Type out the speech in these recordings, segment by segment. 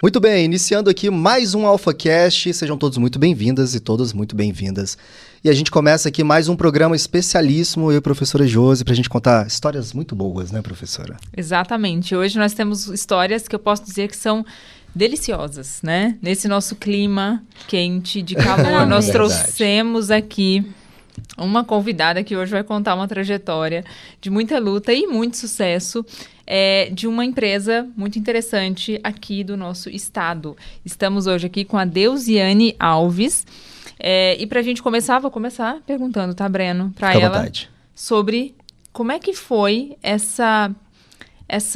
Muito bem, iniciando aqui mais um AlphaCast, sejam todos muito bem-vindas e todas muito bem-vindas. E a gente começa aqui mais um programa especialíssimo, eu e a professora Josi, pra gente contar histórias muito boas, né, professora? Exatamente, hoje nós temos histórias que eu posso dizer que são deliciosas, né? Nesse nosso clima quente, de calor, nós trouxemos aqui uma convidada que hoje vai contar uma trajetória de muita luta e muito sucesso de uma empresa muito interessante aqui do nosso estado. Estamos hoje aqui com a Deusiane Alves. E para a gente começar, vou começar perguntando, tá, Breno? Para ela, sobre como é que foi essa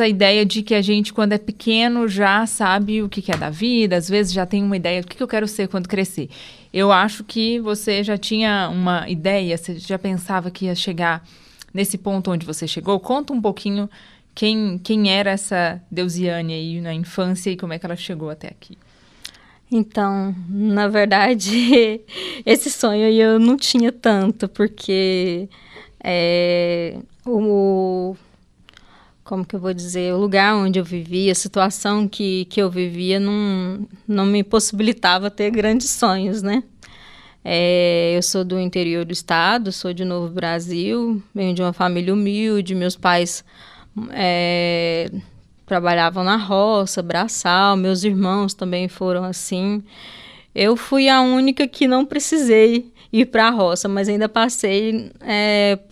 ideia de que a gente, quando é pequeno, já sabe o que é da vida, às vezes já tem uma ideia do que eu quero ser quando crescer. Eu acho que você já tinha uma ideia, você já pensava que ia chegar nesse ponto onde você chegou. Conta um pouquinho quem era essa Deusiane aí na infância e como é que ela chegou até aqui. Então, na verdade, esse sonho aí eu não tinha tanto, porque como que eu vou dizer, o lugar onde eu vivia, a situação que eu vivia não me possibilitava ter grandes sonhos, né? Eu sou do interior do estado, sou de Novo Brasil, venho de uma família humilde, meus pais trabalhavam na roça, braçal, meus irmãos também foram assim. Eu fui a única que não precisei ir para a roça, mas ainda passei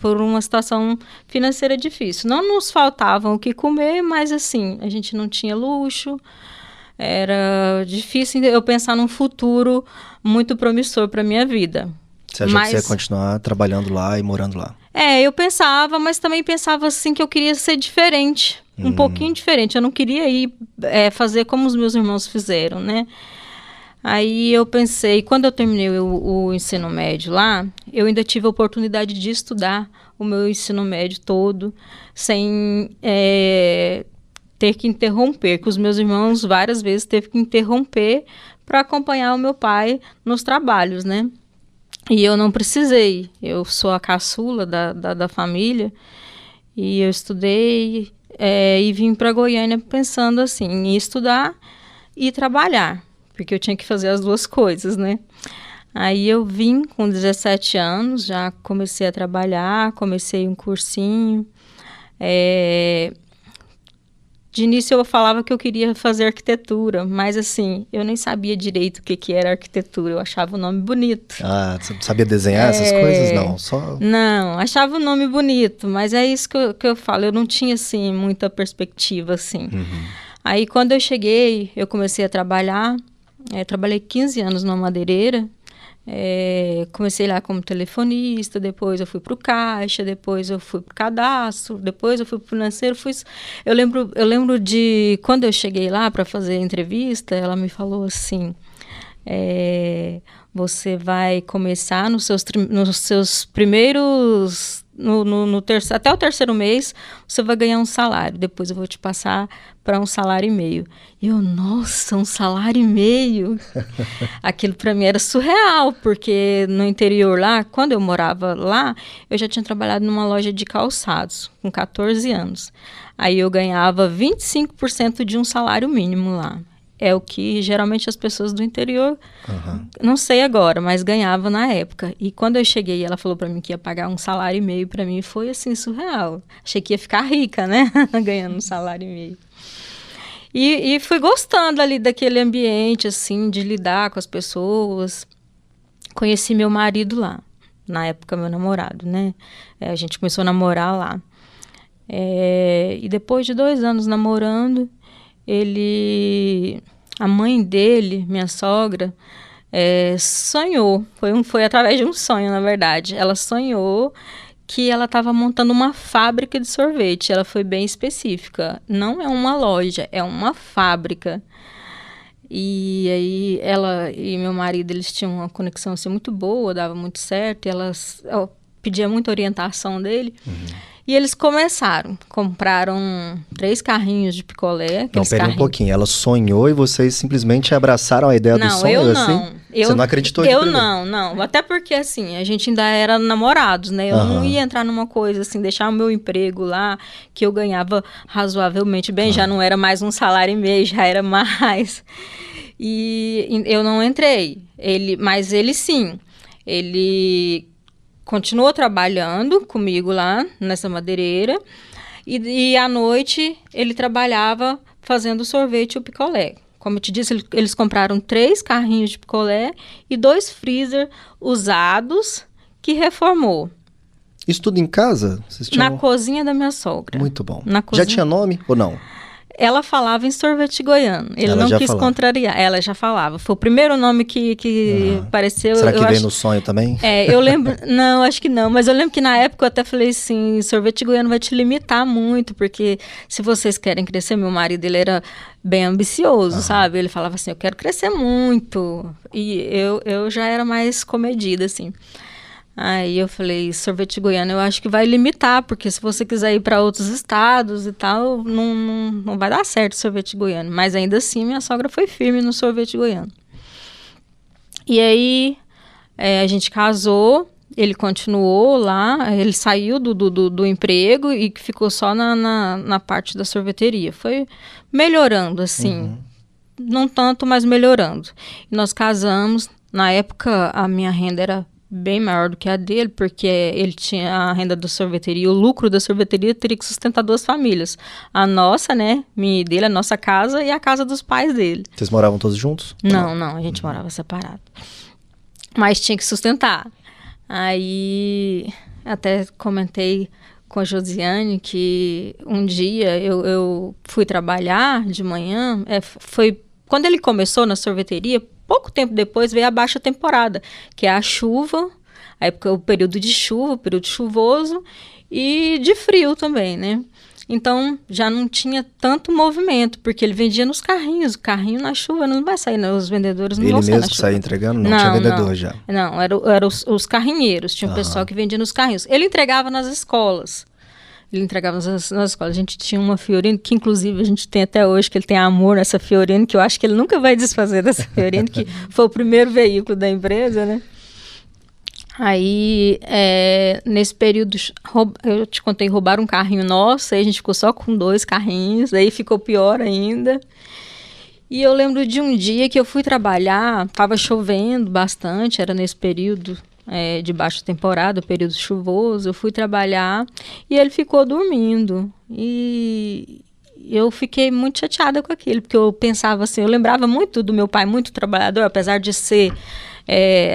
por uma situação financeira difícil. Não nos faltavam o que comer, mas assim, a gente não tinha luxo, era difícil eu pensar num futuro muito promissor para a minha vida. Você achou que você ia continuar trabalhando lá e morando lá? Eu pensava, mas também pensava assim que eu queria ser diferente, um pouquinho diferente. Eu não queria ir fazer como os meus irmãos fizeram, né? Aí eu pensei, quando eu terminei o ensino médio lá, eu ainda tive a oportunidade de estudar o meu ensino médio todo, sem ter que interromper, que os meus irmãos várias vezes teve que interromper para acompanhar o meu pai nos trabalhos, né? E eu não precisei, eu sou a caçula da família, e eu estudei e vim para Goiânia pensando assim, em estudar e trabalhar, porque eu tinha que fazer as duas coisas, né? Aí eu vim com 17 anos, já comecei a trabalhar, comecei um cursinho. De início eu falava que eu queria fazer arquitetura, mas assim, eu nem sabia direito o que era arquitetura, eu achava o nome bonito. Ah, você sabia desenhar essas coisas? Não, Não, achava o nome bonito, mas é isso que eu falo, eu não tinha assim muita perspectiva assim. Uhum. Aí quando eu cheguei, eu comecei a trabalhar, trabalhei 15 anos numa madeireira, comecei lá como telefonista, depois eu fui para o caixa, depois eu fui para o cadastro, depois eu fui para o financeiro. Eu lembro de quando eu cheguei lá para fazer a entrevista, ela me falou assim, você vai começar nos seus primeiros... até o terceiro mês, você vai ganhar um salário. Depois eu vou te passar para um salário e meio. E eu, nossa, um salário e meio? Aquilo para mim era surreal, porque no interior lá, quando eu morava lá, eu já tinha trabalhado numa loja de calçados, com 14 anos. Aí eu ganhava 25% de um salário mínimo lá. É o que geralmente as pessoas do interior, não sei agora, mas ganhavam na época. E quando eu cheguei, ela falou para mim que ia pagar um salário e meio, para mim foi assim, surreal. Achei que ia ficar rica, né? Ganhando um salário e meio. E fui gostando ali daquele ambiente, assim, de lidar com as pessoas. Conheci meu marido lá, na época meu namorado, né? A gente começou a namorar lá. E depois de 2 anos namorando, a mãe dele, minha sogra, sonhou, foi através de um sonho, na verdade. Ela sonhou que ela estava montando uma fábrica de sorvete. Ela foi bem específica. Não é uma loja, é uma fábrica. E aí ela e meu marido, eles tinham uma conexão assim, muito boa, dava muito certo. Eu pedia muita orientação dele. E eles compraram 3 carrinhos de picolé. Não, pera um pouquinho. Ela sonhou e vocês simplesmente abraçaram a ideia do sonho, eu assim? Não, Você não acreditou de Eu primeiro? não. Até porque, assim, a gente ainda era namorados, né? Eu não ia entrar numa coisa, assim, deixar o meu emprego lá, que eu ganhava razoavelmente bem. Já não era mais 1,5 salário, já era mais. E eu não entrei. Mas ele, sim. Ele continuou trabalhando comigo lá nessa madeireira e à noite ele trabalhava fazendo sorvete e o picolé. Como eu te disse, eles compraram 3 carrinhos de picolé e 2 freezer usados que reformou. Isso tudo em casa? Na cozinha da minha sogra. Muito bom. Na cozinha... Já tinha nome ou não? Ela falava em sorvete goiano. Ele não quis contrariar. Ela já falava. Foi o primeiro nome que apareceu. Será que veio no sonho também? Eu lembro... Não, acho que não. Mas eu lembro que na época eu até falei assim, sorvete goiano vai te limitar muito, porque se vocês querem crescer, meu marido, ele era bem ambicioso, sabe? Ele falava assim, eu quero crescer muito. E eu já era mais comedida, assim. Aí eu falei, sorvete goiano eu acho que vai limitar, porque se você quiser ir para outros estados e tal, não vai dar certo sorvete goiano. Mas ainda assim, minha sogra foi firme no sorvete goiano. E aí, a gente casou, ele continuou lá, ele saiu do emprego e ficou só na parte da sorveteria. Foi melhorando, assim, não tanto, mas melhorando. E nós casamos, na época a minha renda era bem maior do que a dele, porque ele tinha a renda da sorveteria, o lucro da sorveteria teria que sustentar 2 famílias. A nossa, né, minha e dele, a nossa casa e a casa dos pais dele. Vocês moravam todos juntos? Não, a gente morava separado. Mas tinha que sustentar. Aí, até comentei com a Josiane que um dia eu fui trabalhar de manhã, foi quando ele começou na sorveteria. Pouco tempo depois veio a baixa temporada, que é a chuva, a época, o período de chuva, o período chuvoso e de frio também, né? Então, já não tinha tanto movimento, porque ele vendia nos carrinhos. O carrinho na chuva não vai sair, né? Os vendedores não vão sair na chuva. Ele mesmo saía entregando? Não, tinha vendedor já. Não, eram os carrinheiros, tinha um pessoal que vendia nos carrinhos. Ele entregava nas escolas. Ele entregava nas escolas. A gente tinha uma Fiorino, que inclusive a gente tem até hoje, que ele tem amor nessa Fiorino, que eu acho que ele nunca vai desfazer dessa Fiorino, que foi o primeiro veículo da empresa, né? Aí, nesse período, eu te contei, roubaram um carrinho nosso, aí a gente ficou só com 2 carrinhos, aí ficou pior ainda. E eu lembro de um dia que eu fui trabalhar, estava chovendo bastante, era nesse período de baixa temporada, período chuvoso, eu fui trabalhar e ele ficou dormindo. E eu fiquei muito chateada com aquilo, porque eu pensava assim, eu lembrava muito do meu pai, muito trabalhador, apesar de ser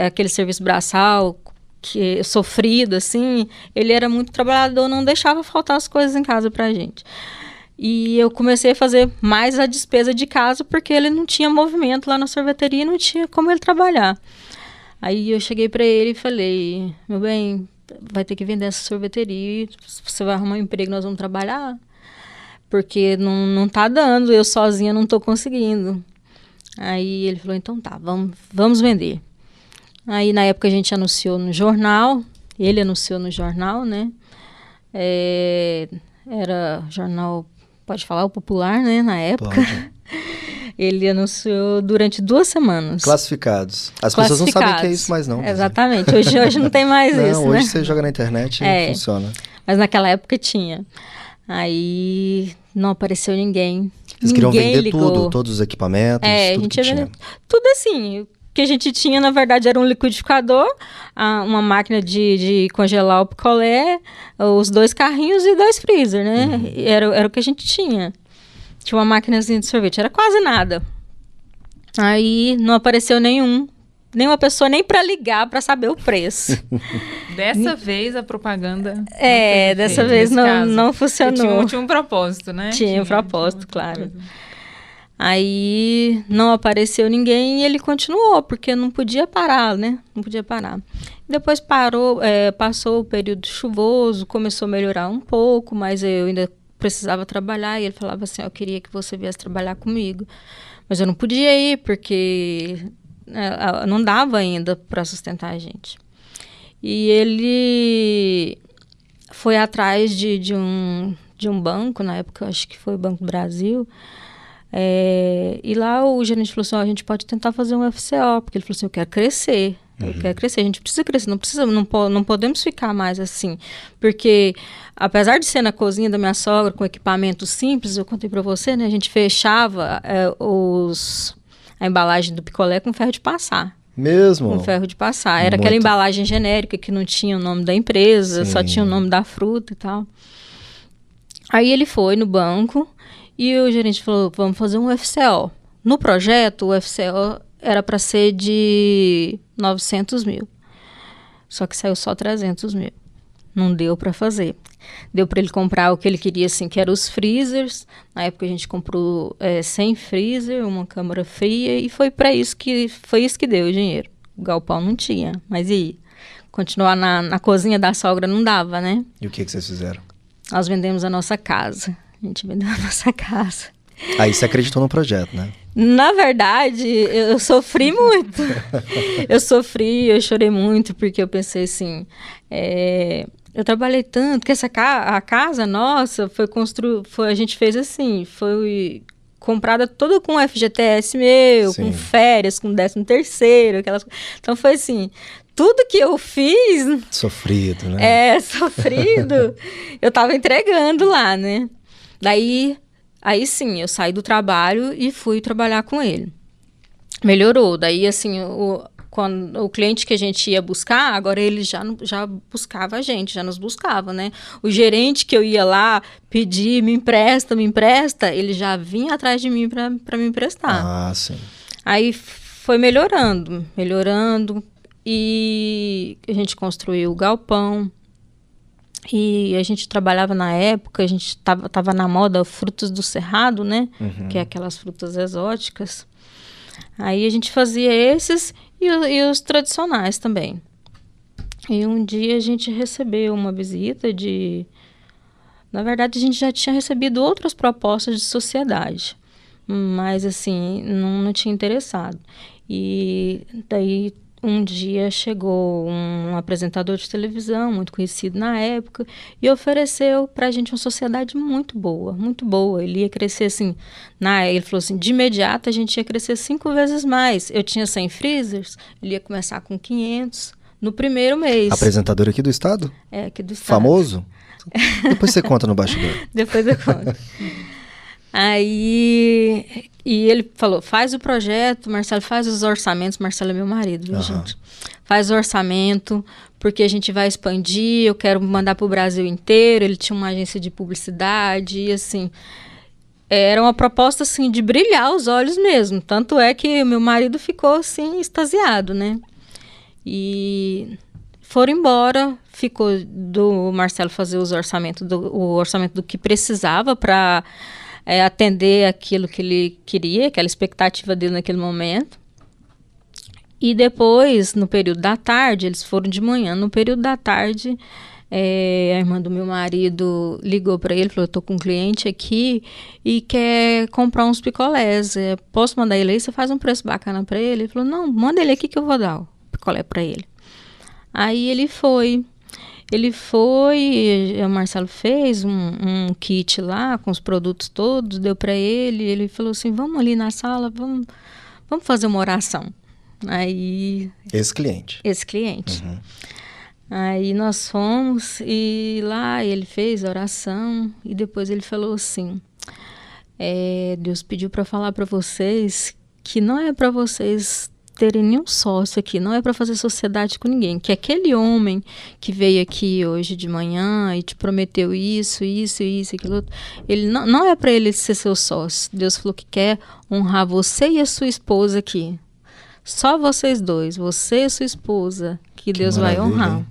aquele serviço braçal, que sofrido, assim, ele era muito trabalhador, não deixava faltar as coisas em casa pra gente. E eu comecei a fazer mais a despesa de casa, porque ele não tinha movimento lá na sorveteria, não tinha como ele trabalhar. Aí eu cheguei pra ele e falei, meu bem, vai ter que vender essa sorveteria, você vai arrumar um emprego, nós vamos trabalhar, porque não tá dando, eu sozinha não tô conseguindo. Aí ele falou, então tá, vamos vender. Aí, na época, a gente anunciou no jornal, ele anunciou no jornal, né? Era jornal, pode falar, o Popular, né? Na época. Pode. Ele anunciou durante 2 semanas. Classificados. As pessoas não sabem o que é isso mais não. Exatamente. Hoje não tem mais isso, hoje né? Você joga na internet e funciona. Mas naquela época tinha. Aí não apareceu ninguém. Eles queriam vender tudo, todos os equipamentos, tudo a gente que tinha. Vender tudo assim. O que a gente tinha, na verdade, era um liquidificador, uma máquina de congelar o picolé, os 2 carrinhos e 2 freezer, né? Era o que a gente tinha. Tinha uma maquinazinha de sorvete, era quase nada. Aí não apareceu nenhuma pessoa nem para ligar para saber o preço. Dessa vez a propaganda dessa vez não funcionou. Tinha um propósito, né? Tinha um propósito, claro. Aí não apareceu ninguém e ele continuou, porque não podia parar, né? Não podia parar. Depois passou o período chuvoso, começou a melhorar um pouco, mas eu ainda precisava trabalhar. E ele falava assim, eu queria que você viesse trabalhar comigo. Mas eu não podia ir, porque não dava ainda para sustentar a gente. E ele foi atrás de um banco, na época acho que foi o Banco do Brasil, e lá o gerente falou assim, a gente pode tentar fazer um FCO, porque ele falou assim, eu quero crescer, a gente precisa crescer, não podemos ficar mais assim, porque apesar de ser na cozinha da minha sogra, com equipamento simples, eu contei para você, né, a gente fechava a embalagem do picolé com ferro de passar. Mesmo? Com ferro de passar. Era aquela embalagem genérica que não tinha o nome da empresa, só tinha o nome da fruta e tal. Aí ele foi no banco e o gerente falou, vamos fazer um FCO. No projeto, o FCO era para ser de 900 mil. Só que saiu só 300 mil. Não deu para fazer. Deu para ele comprar o que ele queria, assim, que eram os freezers. Na época a gente comprou 100 freezer, uma câmara fria, e foi isso que deu o dinheiro. O galpão não tinha, mas e aí? Continuar na cozinha da sogra não dava, né? E o que vocês fizeram? Nós vendemos a nossa casa. A gente vendeu a nossa casa. Aí você acreditou no projeto, né? Na verdade, eu sofri muito. Eu chorei muito, porque eu pensei assim... Eu trabalhei tanto que a casa nossa a gente fez assim, foi comprada toda com FGTS meu, com férias, com 13º, aquelas coisas. Então foi assim, tudo que eu fiz... Sofrido, né? Sofrido. Eu tava entregando lá, né? Aí sim, eu saí do trabalho e fui trabalhar com ele. Melhorou. Daí assim, quando o cliente que a gente ia buscar, agora ele já buscava a gente, já nos buscava, né? O gerente que eu ia lá pedir, me empresta, ele já vinha atrás de mim para me emprestar. Ah, sim. Aí foi melhorando, e a gente construiu o galpão, e a gente trabalhava na época, a gente tava na moda frutos do cerrado, né? Que é aquelas frutas exóticas. Aí a gente fazia esses e os tradicionais também. E um dia a gente recebeu uma visita Na verdade, a gente já tinha recebido outras propostas de sociedade, mas assim, não tinha interessado. E daí um dia chegou um apresentador de televisão, muito conhecido na época, e ofereceu pra gente uma sociedade muito boa, muito boa. Ele ia crescer assim, ele falou assim, de imediato a gente ia crescer 5 vezes mais. Eu tinha 100 freezers, ele ia começar com 500 no primeiro mês. Apresentador aqui do estado? Aqui do estado. Famoso? Depois você conta no bastidor. Depois eu conto. Aí, e ele falou, faz o projeto, Marcelo, faz os orçamentos. Marcelo é meu marido, viu, gente? Faz o orçamento, porque a gente vai expandir, eu quero mandar para o Brasil inteiro. Ele tinha uma agência de publicidade, e assim, era uma proposta, assim, de brilhar os olhos mesmo. Tanto é que o meu marido ficou, assim, extasiado, né? E foram embora, ficou do Marcelo fazer o orçamento do que precisava para... atender aquilo que ele queria, aquela expectativa dele naquele momento. E depois, no período da tarde, eles foram de manhã, no período da tarde, a irmã do meu marido ligou para ele, falou, eu tô com um cliente aqui e quer comprar uns picolés, posso mandar ele aí? Você faz um preço bacana para ele? Ele falou, não, manda ele aqui que eu vou dar o picolé para ele. Aí ele foi, o Marcelo fez um kit lá com os produtos todos, deu para ele falou assim, vamos ali na sala, vamos fazer uma oração. Aí... Esse cliente. Uhum. Aí nós fomos e lá ele fez a oração e depois ele falou assim, Deus pediu para falar para vocês que não é para vocês terem nenhum sócio aqui, não é para fazer sociedade com ninguém, que aquele homem que veio aqui hoje de manhã e te prometeu isso, aquilo outro, ele não é para ele ser seu sócio. Deus falou que quer honrar você e a sua esposa aqui. Só vocês dois, você e a sua esposa, que Deus vai honrar. Hein?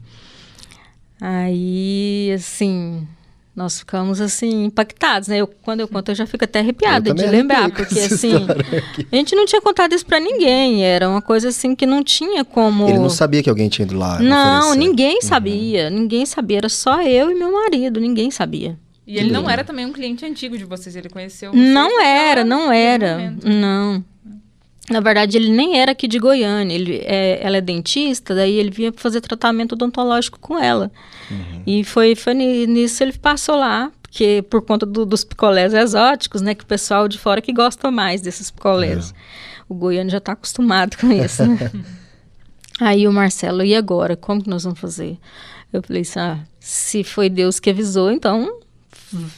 Aí, assim, nós ficamos, assim, impactados, né? Quando eu conto, eu já fico até arrepiada de lembrar, porque, assim, a gente não tinha contado isso pra ninguém, era uma coisa, assim, que não tinha como... Ele não sabia que alguém tinha ido lá Não, oferecer. Ninguém sabia, era só eu e meu marido, ninguém sabia. E ele não era também um cliente antigo de vocês, ele conheceu vocês? Não era, não. Na verdade, ele nem era aqui de Goiânia, ela é dentista, daí ele vinha fazer tratamento odontológico com ela. E foi nisso ele passou lá, porque por conta dos picolés exóticos, né, que o pessoal de fora que gosta mais desses picolés. O goiano já está acostumado com isso, né? Aí o Marcelo, e agora? Como que nós vamos fazer? Eu falei assim, se foi Deus que avisou, então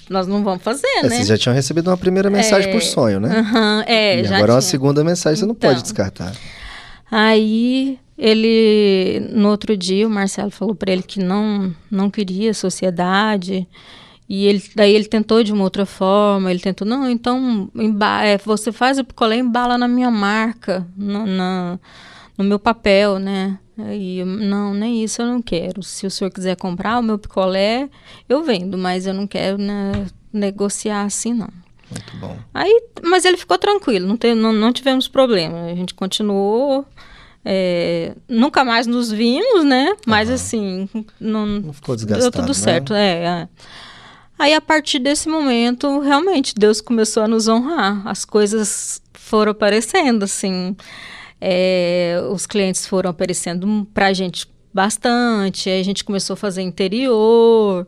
nós não vamos fazer, né? Vocês já tinham recebido uma primeira mensagem por sonho, né? E já agora uma segunda mensagem, você não pode descartar. Aí, no outro dia, o Marcelo falou para ele que não queria sociedade. E daí ele tentou de uma outra forma. Ele tentou, não, então você faz o picolé e embala na minha marca, no meu papel, né? Aí, não, nem isso eu não quero. Se o senhor quiser comprar o meu picolé, eu vendo, mas eu não quero, né, negociar assim, não. Muito bom. Aí, mas ele ficou tranquilo, não tivemos problema. A gente continuou, nunca mais nos vimos, né? Mas assim, não ficou desgastado, deu tudo certo. Aí, a partir desse momento, realmente, Deus começou a nos honrar. As coisas foram aparecendo, assim. Os clientes foram aparecendo pra gente bastante, aí a gente começou a fazer interior,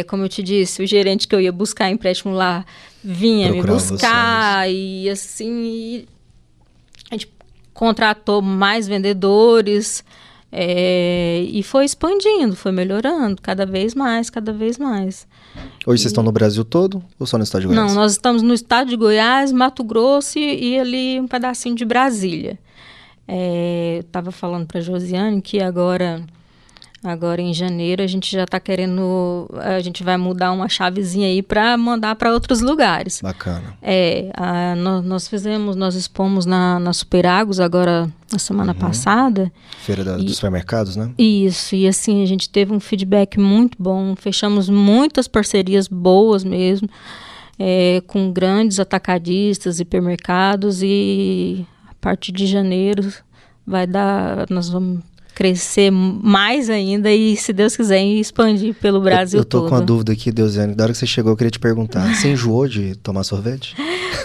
como eu te disse, o gerente que eu ia buscar empréstimo lá vinha me buscar, e assim, a gente contratou mais vendedores, e foi expandindo, foi melhorando, cada vez mais. Hoje vocês estão no Brasil todo ou só no estado de Goiás? Não, nós estamos no estado de Goiás, Mato Grosso e ali um pedacinho de Brasília. Eu estava falando para a Josiane que agora em janeiro a gente já está querendo, a gente vai mudar uma chavezinha aí para mandar para outros lugares. Bacana. Nós expomos na Superagos agora na semana passada. Feira dos supermercados, né? Isso, e assim, a gente teve um feedback muito bom, fechamos muitas parcerias boas mesmo, com grandes atacadistas, hipermercados, e a partir de janeiro nós vamos crescer mais ainda e, se Deus quiser, expandir pelo Brasil todo. Eu tô com uma dúvida aqui, Deusiane. Da hora que você chegou, eu queria te perguntar. Você enjoou de tomar sorvete?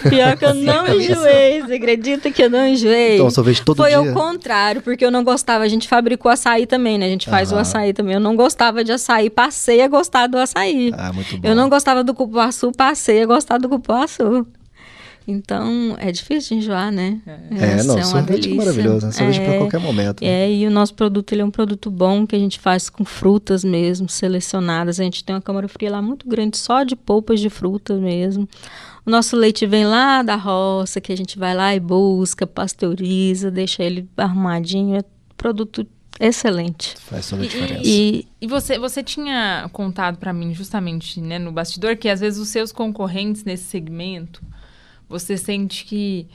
Pior que eu não enjoei. Você acredita que eu não enjoei? Toma sorvete todo dia? Foi ao contrário, porque eu não gostava. A gente fabricou açaí também, né? A gente faz o açaí também. Eu não gostava de açaí, passei a gostar do açaí. Muito bom. Eu não gostava do cupuaçu, passei a gostar do cupuaçu. Então, é difícil de enjoar, né? Sorvete é maravilhoso, né? Sorvete para qualquer momento. Né? E o nosso produto, ele é um produto bom, que a gente faz com frutas mesmo, selecionadas. A gente tem uma câmara fria lá muito grande, só de polpas de frutas mesmo. O nosso leite vem lá da roça, que a gente vai lá e busca, pasteuriza, deixa ele arrumadinho. É produto excelente. Faz toda a diferença. E você tinha contado para mim, justamente, né, no bastidor, que às vezes os seus concorrentes nesse segmento, você sente que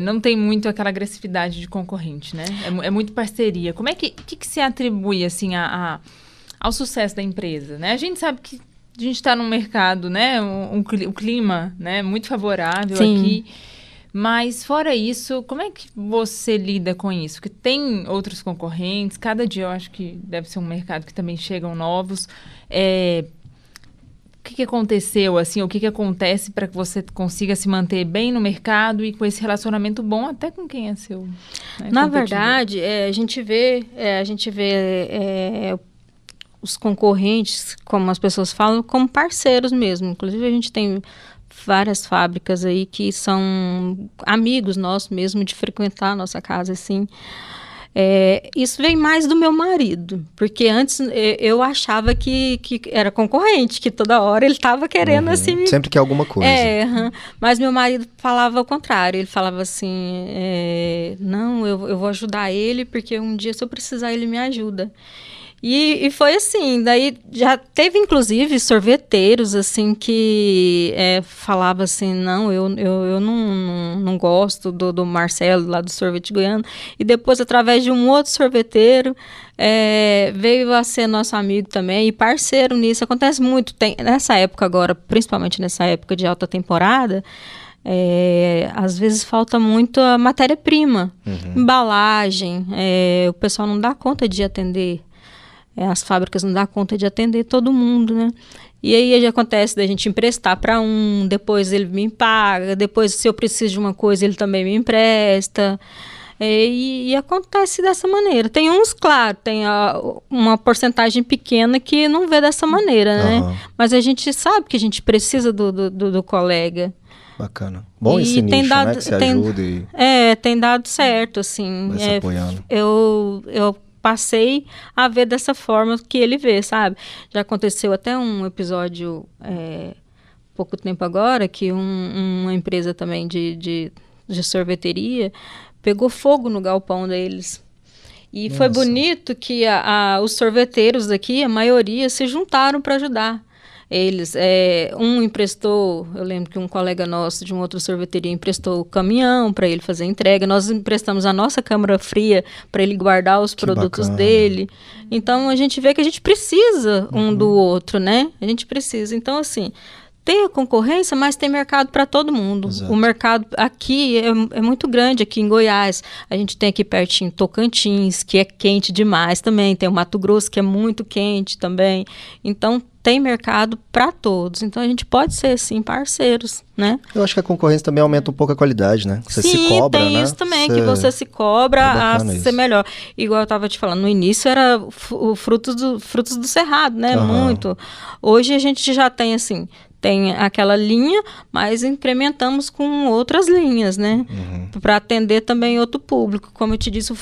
não tem muito aquela agressividade de concorrente, né? É muito parceria. Como é que se atribui, assim, ao sucesso da empresa, né? A gente sabe que a gente está num mercado, né? O clima, né? Muito favorável. Sim. Aqui. Mas, fora isso, como é que você lida com isso? Porque tem outros concorrentes. Cada dia eu acho que deve ser um mercado que também chegam novos. O que aconteceu, assim, o que acontece para que você consiga se manter bem no mercado e com esse relacionamento bom até com quem é seu, né, Na verdade, a gente vê os concorrentes, como as pessoas falam, como parceiros mesmo. Inclusive, a gente tem várias fábricas aí que são amigos nossos mesmo, de frequentar a nossa casa, assim. Isso vem mais do meu marido, porque antes eu achava que era concorrente, que toda hora ele estava querendo assim... Sempre quer alguma coisa. Mas meu marido falava o contrário, ele falava assim, não, eu vou ajudar ele, porque um dia se eu precisar ele me ajuda. E foi assim, daí já teve inclusive sorveteiros assim que falava assim, não, eu não gosto do Marcelo lá do Sorvete Goiano, e depois através de um outro sorveteiro veio a ser nosso amigo também e parceiro nisso. Acontece muito, nessa época agora, principalmente nessa época de alta temporada, às vezes falta muito a matéria-prima, embalagem, o pessoal não dá conta de atender. as fábricas não dão conta de atender todo mundo, né? E aí acontece da gente emprestar para um, depois ele me paga, depois se eu preciso de uma coisa ele também me empresta. E acontece dessa maneira. Tem uns, claro, tem uma porcentagem pequena que não vê dessa maneira, né? Mas a gente sabe que a gente precisa do colega. Bacana. Bom esse nicho, né? Que se ajuda e... tem dado certo, assim. Vai se apoiando. Eu passei a ver dessa forma que ele vê, sabe? Já aconteceu até um episódio, pouco tempo agora, que uma empresa também de sorveteria pegou fogo no galpão deles. E Nossa. Foi bonito que os sorveteiros daqui, a maioria, se juntaram para ajudar. Eles, um emprestou, eu lembro que um colega nosso de uma outra sorveteria emprestou o caminhão para ele fazer a entrega. Nós emprestamos a nossa câmara fria para ele guardar os produtos dele. Então, a gente vê que a gente precisa um do outro, né? A gente precisa. Então, assim, tem a concorrência, mas tem mercado para todo mundo. Exato. O mercado aqui é muito grande, aqui em Goiás. A gente tem aqui pertinho Tocantins, que é quente demais também. Tem o Mato Grosso, que é muito quente também. Então, tem mercado para todos. Então, a gente pode ser, sim, parceiros, né? Eu acho que a concorrência também aumenta um pouco a qualidade, né? Você se cobra, né? Sim, tem isso também, que você se cobra a ser melhor. Igual eu estava te falando, no início era o frutos do cerrado, né? Muito. Hoje a gente já tem, assim... Tem aquela linha, mas incrementamos com outras linhas, né? Para atender também outro público. Como eu te disse,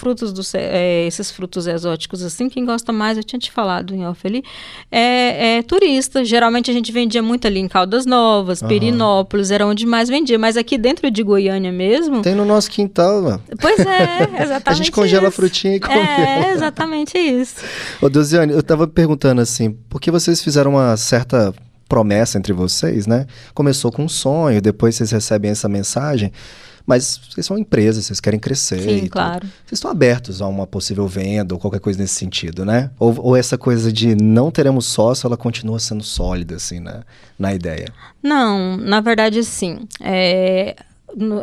esses frutos exóticos, assim, quem gosta mais, eu tinha te falado em off ali, é turista. Geralmente a gente vendia muito ali em Caldas Novas, Perinópolis, era onde mais vendia. Mas aqui dentro de Goiânia mesmo... Tem no nosso quintal, mano. Pois é, exatamente a gente congela a frutinha e come. É, exatamente isso. Ô, Deusiane, eu tava perguntando assim, por que vocês fizeram uma certa... promessa entre vocês, né? Começou com um sonho, depois vocês recebem essa mensagem, mas vocês são empresas, vocês querem crescer. Sim, claro. Vocês estão abertos a uma possível venda ou qualquer coisa nesse sentido, né? Ou essa coisa de não teremos sócio, ela continua sendo sólida, assim, na ideia? Não, na verdade, sim.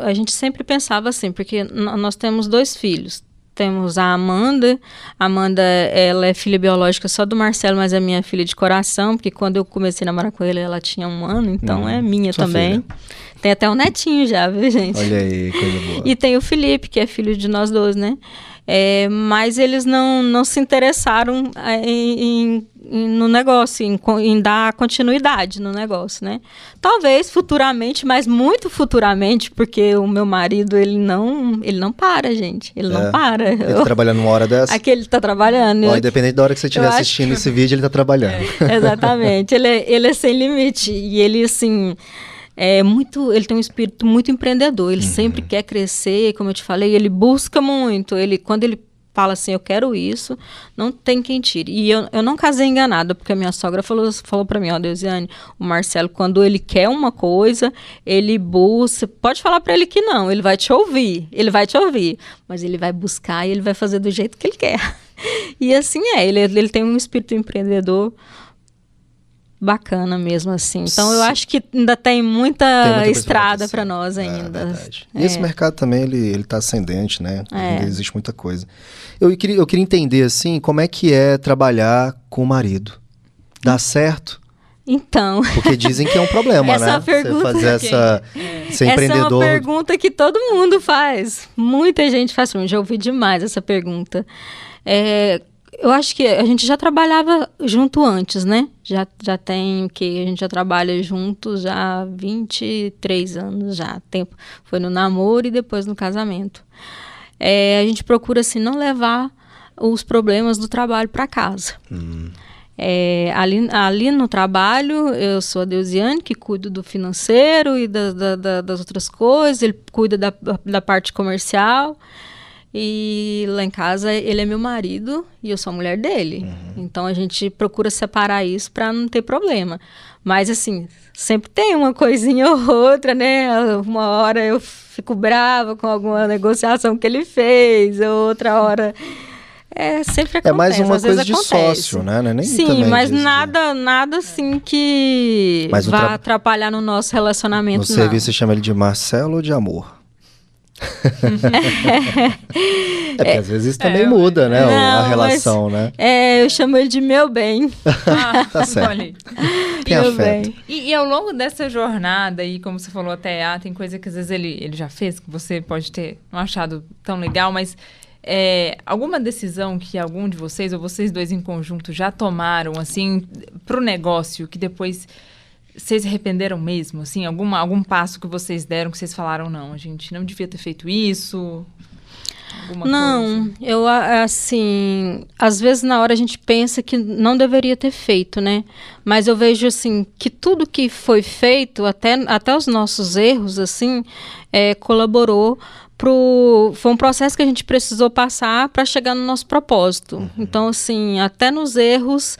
A gente sempre pensava assim, porque nós temos 2 filhos. Temos a Amanda. A Amanda, ela é filha biológica só do Marcelo, mas é minha filha de coração, porque quando eu comecei a namorar com ele, ela tinha 1 ano, então é minha também. Filha. Tem até um netinho já, viu, gente? Olha aí, coisa boa. E tem o Felipe, que é filho de nós 2, né? Mas eles não se interessaram no negócio, em dar continuidade no negócio, né? Talvez futuramente, mas muito futuramente, porque o meu marido, ele não para, gente. Ele não para. Ele tá trabalhando uma hora dessa? Aqui ele tá trabalhando. Independente da hora que você estiver assistindo esse vídeo, ele tá trabalhando. Exatamente. Ele é sem limite. E ele, assim... ele tem um espírito muito empreendedor, ele sempre quer crescer, como eu te falei, ele busca muito, quando ele fala assim, eu quero isso, não tem quem tire. E eu não casei enganada, porque a minha sogra falou pra mim, Deusiane, o Marcelo, quando ele quer uma coisa, ele busca, pode falar pra ele que não, ele vai te ouvir, mas ele vai buscar e ele vai fazer do jeito que ele quer. E assim ele tem um espírito empreendedor bacana mesmo, assim. Então, eu acho que ainda tem muita estrada para nós ainda. E esse mercado também, ele tá ascendente, né? Ainda existe muita coisa. Eu queria entender, assim, como é que é trabalhar com o marido? Dá certo? Então... Porque dizem que é um problema, essa né? Pergunta Ser empreendedor... Essa é uma pergunta que todo mundo faz. Muita gente faz. Eu já ouvi demais essa pergunta. Eu acho que a gente já trabalhava junto antes, né? Já tem o que? A gente já trabalha junto já há 23 anos já. Tempo. Foi no namoro e depois no casamento. A gente procura, assim, não levar os problemas do trabalho para casa. Ali no trabalho, eu sou a Deusiane, que cuido do financeiro e das outras coisas. Ele cuida da parte comercial. E lá em casa ele é meu marido e eu sou a mulher dele. Então a gente procura separar isso para não ter problema. Mas assim, sempre tem uma coisinha ou outra, né? Uma hora eu fico brava com alguma negociação que ele fez, outra hora... sempre acontece. É mais uma coisa de acontece. Sócio, né? Nem Sim, mas nada assim que vá atrapalhar no nosso relacionamento. No serviço você chama ele de Marcelo ou de amor? Porque às vezes isso também muda, né? A relação, né? Eu chamo ele de meu bem. Tá certo. Olha. Tem afeto. E ao longo dessa jornada, e como você falou até, tem coisa que às vezes ele já fez, que você pode ter não achado tão legal, mas alguma decisão que algum de vocês, ou vocês dois em conjunto, já tomaram, assim, pro negócio, que depois vocês se arrependeram mesmo, assim? Algum passo que vocês deram, que vocês falaram, não, a gente não devia ter feito isso? Não, eu, assim, às vezes na hora a gente pensa que não deveria ter feito, né? Mas eu vejo, assim, que tudo que foi feito, até os nossos erros, assim, colaborou foi um processo que a gente precisou passar para chegar no nosso propósito. Então, assim, até nos erros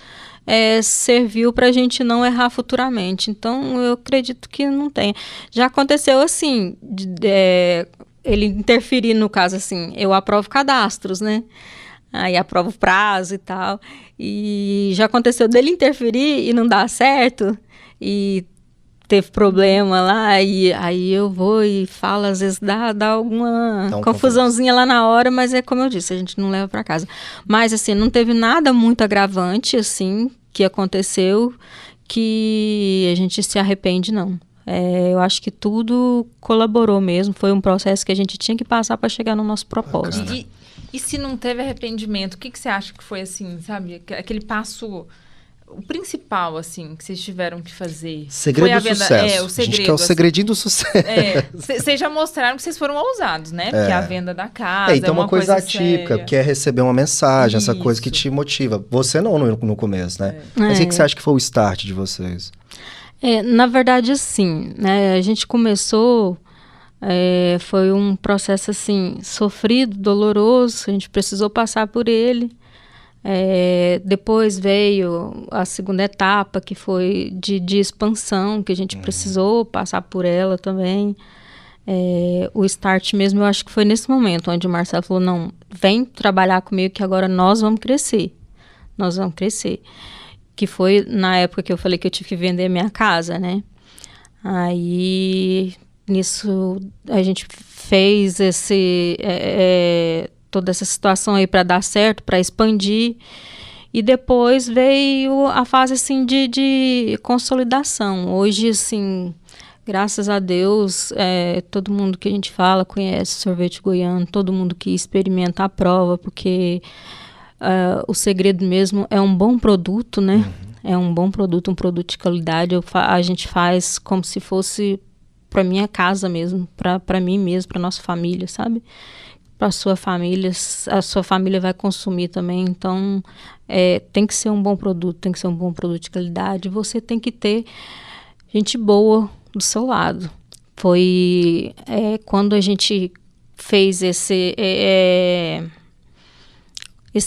serviu para a gente não errar futuramente. Então, eu acredito que não tem. Já aconteceu, assim, ele interferir, no caso, assim, eu aprovo cadastros, né? Aí aprovo prazo e tal. E já aconteceu dele interferir e não dar certo. E teve problema lá. E aí eu vou e falo, às vezes dá alguma confusãozinha lá na hora, mas é como eu disse, a gente não leva para casa. Mas, assim, não teve nada muito agravante, assim, que aconteceu que a gente se arrepende, não. Eu acho que tudo colaborou mesmo. Foi um processo que a gente tinha que passar para chegar no nosso propósito. E se não teve arrependimento, o que você acha que foi, assim, sabe? Aquele passo, o principal, assim, que vocês tiveram que fazer? Segredo do sucesso. O segredo. A gente quer o segredinho do sucesso. Vocês já mostraram que vocês foram ousados, né? Porque a venda da casa então uma coisa atípica, séria. que é receber uma mensagem, essa coisa que te motiva. Você não no começo, né? Mas o que você acha que foi o start de vocês? Na verdade, assim, né, a gente começou, foi um processo, assim, sofrido, doloroso, a gente precisou passar por ele. Depois veio a segunda etapa, que foi de expansão, que a gente precisou passar por ela também. O start mesmo, eu acho que foi nesse momento, onde o Marcelo falou, não, vem trabalhar comigo que agora nós vamos crescer. Nós vamos crescer. Que foi na época que eu falei que eu tive que vender minha casa, né? Aí, nisso, a gente fez toda essa situação aí para dar certo, para expandir. E depois veio a fase, assim, de consolidação. Hoje, assim, graças a Deus, todo mundo que a gente fala conhece Sorvete Goiano, todo mundo que experimenta a prova, porque... o segredo mesmo é um bom produto, né? É um bom produto, um produto de qualidade. A gente faz como se fosse para minha casa mesmo, para mim mesmo, para nossa família, sabe? Para a sua família vai consumir também. Então, tem que ser um bom produto, tem que ser um bom produto de qualidade. Você tem que ter gente boa do seu lado. Foi quando a gente fez esse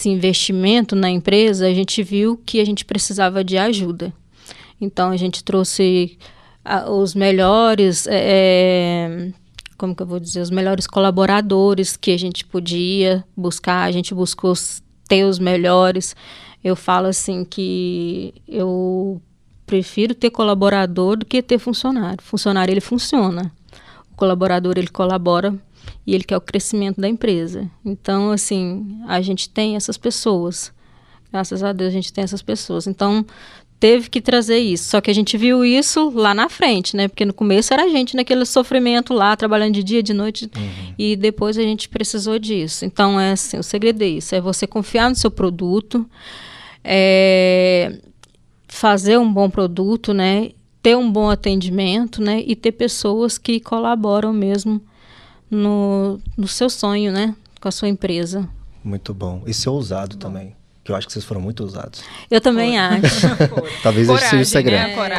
investimento na empresa, a gente viu que a gente precisava de ajuda. Então, a gente trouxe os melhores, como que eu vou dizer, os melhores colaboradores que a gente podia buscar. A gente buscou ter os melhores. Eu falo assim que eu prefiro ter colaborador do que ter funcionário. Funcionário, ele funciona. O colaborador, ele colabora e ele quer o crescimento da empresa. Então, assim, a gente tem essas pessoas. Graças a Deus, a gente tem essas pessoas. Então, teve que trazer isso. Só que a gente viu isso lá na frente, né? Porque no começo era a gente naquele sofrimento lá, trabalhando de dia, de noite. E depois a gente precisou disso. Então, assim, o segredo é isso. É você confiar no seu produto, fazer um bom produto, né? Ter um bom atendimento, né? E ter pessoas que colaboram mesmo no seu sonho, né? Com a sua empresa. Muito bom. E ser ousado também. Que eu acho que vocês foram muito ousados. Eu também acho. Talvez esse seja o segredo. Né?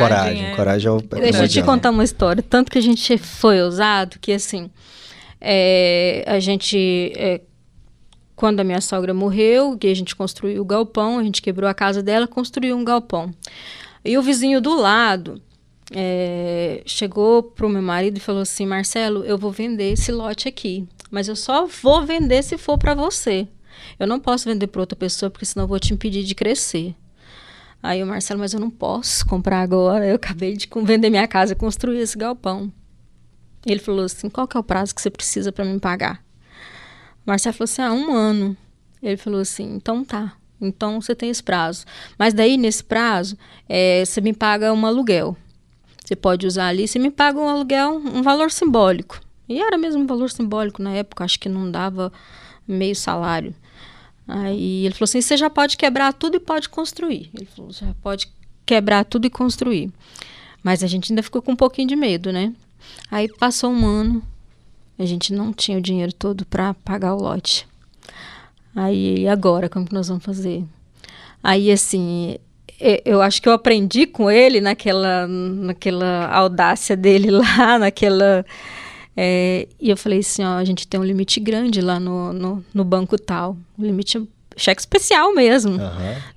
Coragem é o Deixa eu te contar uma história. Tanto que a gente foi ousado que, assim, a gente... quando a minha sogra morreu, que a gente construiu o galpão, a gente quebrou a casa dela, construiu um galpão. E o vizinho do lado... chegou pro meu marido e falou assim, Marcelo, eu vou vender esse lote aqui, mas eu só vou vender se for para você. Eu não posso vender para outra pessoa, porque senão eu vou te impedir de crescer. Aí o Marcelo, mas eu não posso comprar agora, eu acabei de vender minha casa e construir esse galpão. Ele falou assim, qual que é o prazo que você precisa para me pagar? O Marcelo falou assim, 1 ano. Ele falou assim, então tá. Então você tem esse prazo. Mas daí, nesse prazo, você me paga um aluguel. Você pode usar ali, você me paga um aluguel, um valor simbólico. E era mesmo um valor simbólico na época, acho que não dava meio salário. Aí ele falou assim, você já pode quebrar tudo e pode construir. Ele falou, já pode quebrar tudo e construir. Mas a gente ainda ficou com um pouquinho de medo, né? Aí passou 1 ano, a gente não tinha o dinheiro todo para pagar o lote. Aí, agora, como que nós vamos fazer? Aí, assim, eu acho que eu aprendi com ele naquela audácia dele lá, e eu falei assim, ó, a gente tem um limite grande lá no banco tal, um limite, cheque especial mesmo,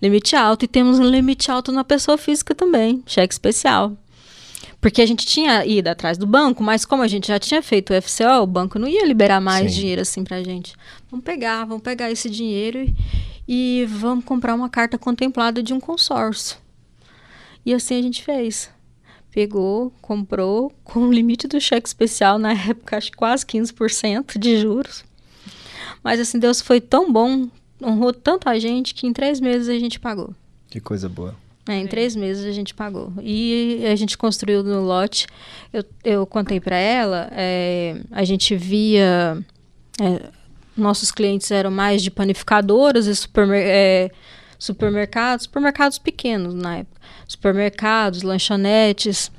limite alto, e temos um limite alto na pessoa física também, cheque especial. Porque a gente tinha ido atrás do banco, mas como a gente já tinha feito o FCO, o banco não ia liberar mais dinheiro assim pra gente. Vamos pegar esse dinheiro e vamos comprar uma carta contemplada de um consórcio. E assim a gente fez. Pegou, comprou, com o limite do cheque especial, na época, acho que quase 15% de juros. Mas assim, Deus foi tão bom, honrou tanto a gente, que em 3 meses a gente pagou. Que coisa boa. Em 3 meses a gente pagou. E a gente construiu no lote. Eu contei para ela, a gente via... nossos clientes eram mais de panificadoras e supermercados pequenos na época. Supermercados, lanchonetes.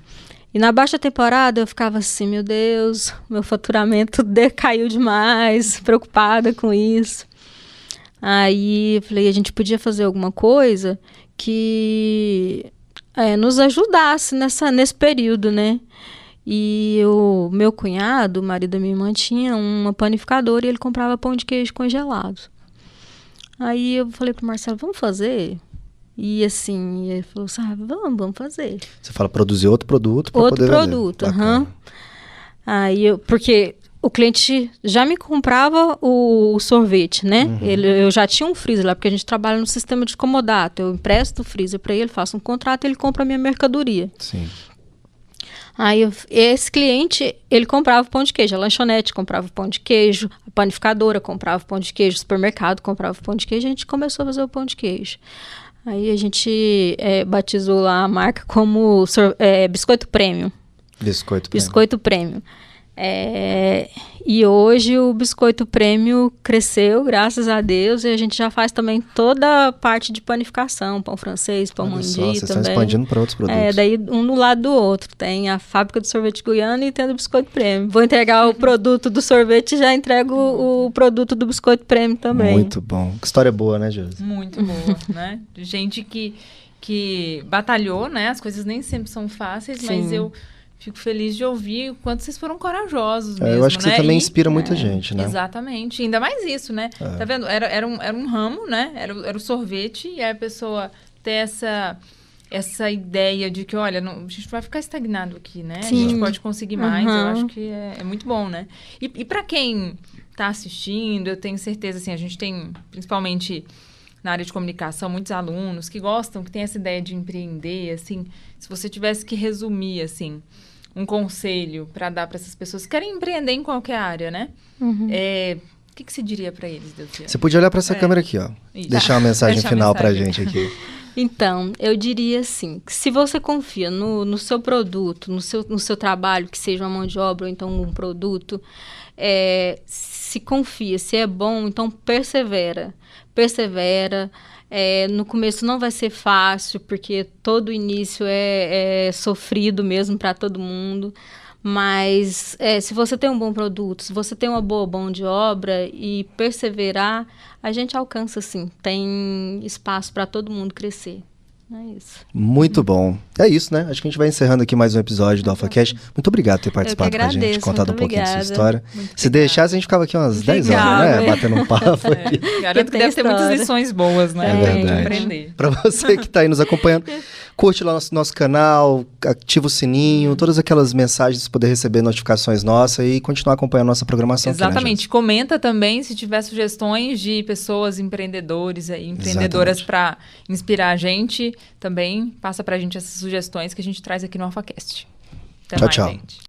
E na baixa temporada eu ficava assim, meu Deus, meu faturamento decaiu demais, preocupada com isso. Aí eu falei, a gente podia fazer alguma coisa que nos ajudasse nesse período, né? E o meu cunhado, o marido da minha irmã, tinha uma panificadora e ele comprava pão de queijo congelado. Aí eu falei pro Marcelo, vamos fazer? E assim, ele falou assim, vamos fazer. Você fala produzir outro produto para poder vender. Outro produto, Aí porque o cliente já me comprava o sorvete, né? Eu já tinha um freezer lá, porque a gente trabalha no sistema de comodato. Eu empresto o freezer para ele, faço um contrato, ele compra a minha mercadoria. Sim. Aí esse cliente, ele comprava pão de queijo, a lanchonete comprava pão de queijo, a panificadora comprava pão de queijo, o supermercado comprava pão de queijo, a gente começou a fazer o pão de queijo. Aí a gente batizou lá a marca como Biscoito Premium. Biscoito Premium. E hoje o Biscoito Premium cresceu, graças a Deus, e a gente já faz também toda a parte de panificação, pão francês, pão mandi também. Vocês estão expandindo para outros produtos. Daí um do lado do outro. Tem a fábrica de sorvete Guiana e tem a do Biscoito Premium. Vou entregar o produto do sorvete e já entrego o produto do Biscoito Premium também. Muito bom. Que história boa, né, Josi? Muito boa, né? Gente que batalhou, né? As coisas nem sempre são fáceis, Sim. Mas eu fico feliz de ouvir o quanto vocês foram corajosos mesmo, eu acho que né? você também inspira muita gente, né? Exatamente. Ainda mais isso, né? Tá vendo? Era um ramo, né? Era o sorvete, e aí a pessoa ter essa ideia de que, olha, a gente vai ficar estagnado aqui, né? Sim. A gente pode conseguir mais. Eu acho que é muito bom, né? E para quem tá assistindo, eu tenho certeza, assim, a gente tem, principalmente na área de comunicação, muitos alunos que gostam, que têm essa ideia de empreender, assim, se você tivesse que resumir, assim, um conselho para dar para essas pessoas que querem empreender em qualquer área, né? O que você diria para eles, Delciane? Você podia olhar para essa câmera aqui, ó. Isso. Deixar uma mensagem final para a gente aqui. Então, eu diria assim, que se você confia no seu produto, no seu trabalho, que seja uma mão de obra ou então um produto, se confia, se é bom, então persevera. No começo não vai ser fácil, porque todo início é sofrido mesmo para todo mundo. Mas se você tem um bom produto, se você tem uma boa mão de obra e perseverar, a gente alcança, sim. Tem espaço para todo mundo crescer. É isso. Muito bom. É isso, né? Acho que a gente vai encerrando aqui mais um episódio do AlphaCast. Muito obrigado por ter participado com a gente, contado um pouquinho da sua história. Se deixasse, a gente ficava aqui umas 10 horas, né? Batendo um papo aqui. Garanto que deve ter muitas lições boas, né? É verdade. Aprender. Para você que está aí nos acompanhando, curte lá nosso canal, ativa o sininho, todas aquelas mensagens para poder receber notificações nossas e continuar acompanhando a nossa programação. Exatamente. Aqui, né, comenta também se tiver sugestões de pessoas empreendedores e empreendedoras para inspirar a gente. Também passa pra gente essas sugestões que a gente traz aqui no AlphaCast. Até mais, tchau. gente.